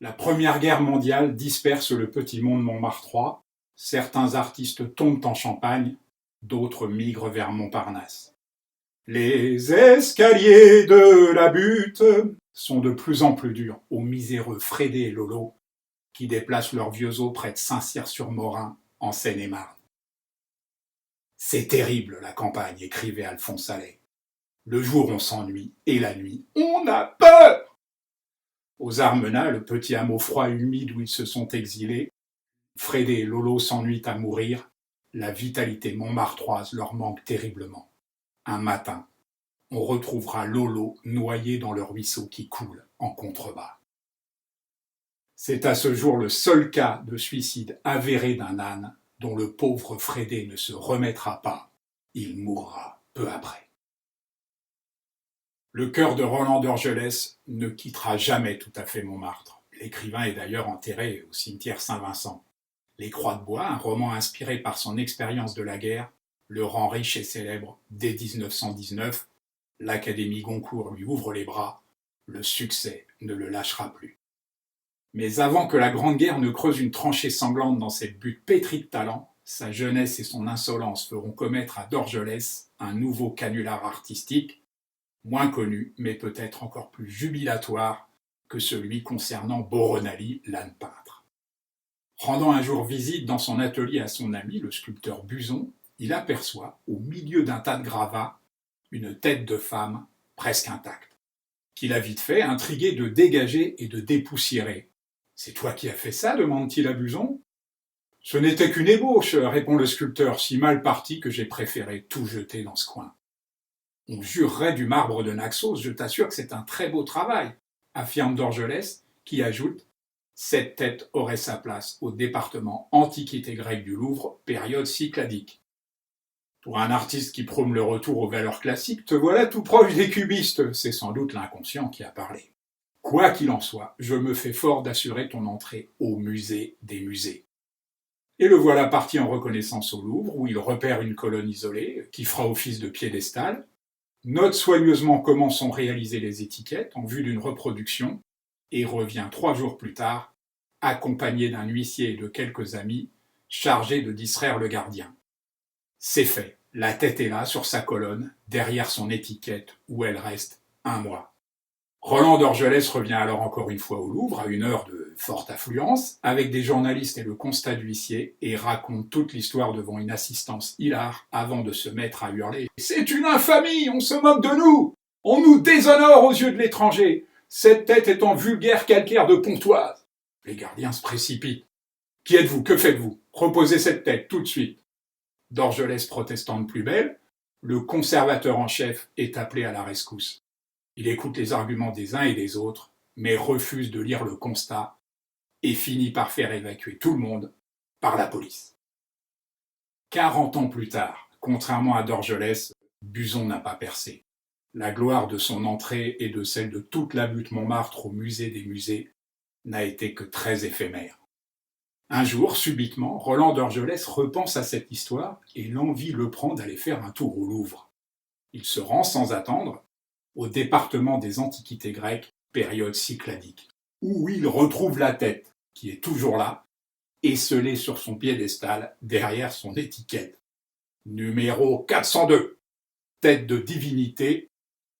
La Première Guerre mondiale disperse le petit monde montmartrois, certains artistes tombent en Champagne, d'autres migrent vers Montparnasse. Les escaliers de la butte sont de plus en plus durs aux miséreux Frédé et Lolo qui déplacent leurs vieux os près de Saint-Cyr-sur-Morin, en Seine-et-Marne. C'est terrible la campagne, écrivait Alphonse Allais. Le jour on s'ennuie et la nuit on a peur. Aux Armenats, le petit hameau froid et humide où ils se sont exilés, Frédé et Lolo s'ennuient à mourir, la vitalité montmartroise leur manque terriblement. Un matin, on retrouvera Lolo noyé dans le ruisseau qui coule en contrebas. C'est à ce jour le seul cas de suicide avéré d'un âne dont le pauvre Frédé ne se remettra pas. Il mourra peu après. Le cœur de Roland d'Orgelès ne quittera jamais tout à fait Montmartre. L'écrivain est d'ailleurs enterré au cimetière Saint-Vincent. Les Croix de bois, un roman inspiré par son expérience de la guerre, le rend riche et célèbre dès 1919. L'Académie Goncourt lui ouvre les bras. Le succès ne le lâchera plus. Mais avant que la Grande Guerre ne creuse une tranchée sanglante dans cette butte pétrie de talent, sa jeunesse et son insolence feront commettre à Dorgelès un nouveau canular artistique, moins connu, mais peut-être encore plus jubilatoire que celui concernant Boronali, l'âne peintre. Rendant un jour visite dans son atelier à son ami, le sculpteur Buzon, il aperçoit, au milieu d'un tas de gravats, une tête de femme presque intacte, qu'il a vite fait, intrigué, de dégager et de dépoussiérer. « C'est toi qui as fait ça ?» demande-t-il à Buzon. « Ce n'était qu'une ébauche, » répond le sculpteur, si mal parti que j'ai préféré tout jeter dans ce coin. « On jurerait du marbre de Naxos, je t'assure que c'est un très beau travail, » affirme Dorgelès, qui ajoute « Cette tête aurait sa place au département Antiquité grecque du Louvre, période cycladique. » Pour un artiste qui prône le retour aux valeurs classiques, te voilà tout proche des cubistes, c'est sans doute l'inconscient qui a parlé. Quoi qu'il en soit, je me fais fort d'assurer ton entrée au musée des musées. Et le voilà parti en reconnaissance au Louvre, où il repère une colonne isolée, qui fera office de piédestal, note soigneusement comment sont réalisées les étiquettes en vue d'une reproduction, et revient 3 jours plus tard, accompagné d'un huissier et de quelques amis, chargés de distraire le gardien. C'est fait, la tête est là, sur sa colonne, derrière son étiquette, où elle reste 1 mois. Roland d'Orgelès revient alors encore une fois au Louvre, à une heure de forte affluence, avec des journalistes et le constat d'huissier, et raconte toute l'histoire devant une assistance hilare, avant de se mettre à hurler « C'est une infamie, on se moque de nous! On nous déshonore aux yeux de l'étranger! Cette tête est en vulgaire calcaire de Pontoise !» Les gardiens se précipitent. « Qui êtes-vous? Que faites-vous? Reposez cette tête, tout de suite !» Dorgelès protestant de plus belle, le conservateur en chef est appelé à la rescousse. Il écoute les arguments des uns et des autres, mais refuse de lire le constat et finit par faire évacuer tout le monde par la police. 40 ans plus tard, contrairement à Dorgelès, Buzon n'a pas percé. La gloire de son entrée et de celle de toute la butte Montmartre au musée des musées n'a été que très éphémère. Un jour, subitement, Roland d'Orgelès repense à cette histoire et l'envie le prend d'aller faire un tour au Louvre. Il se rend sans attendre au département des Antiquités grecques, période cycladique, où il retrouve la tête, qui est toujours là, esselée sur son piédestal derrière son étiquette. Numéro 402, tête de divinité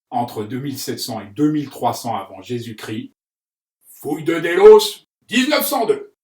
entre 2700 et 2300 avant Jésus-Christ, fouille de Délos, 1902.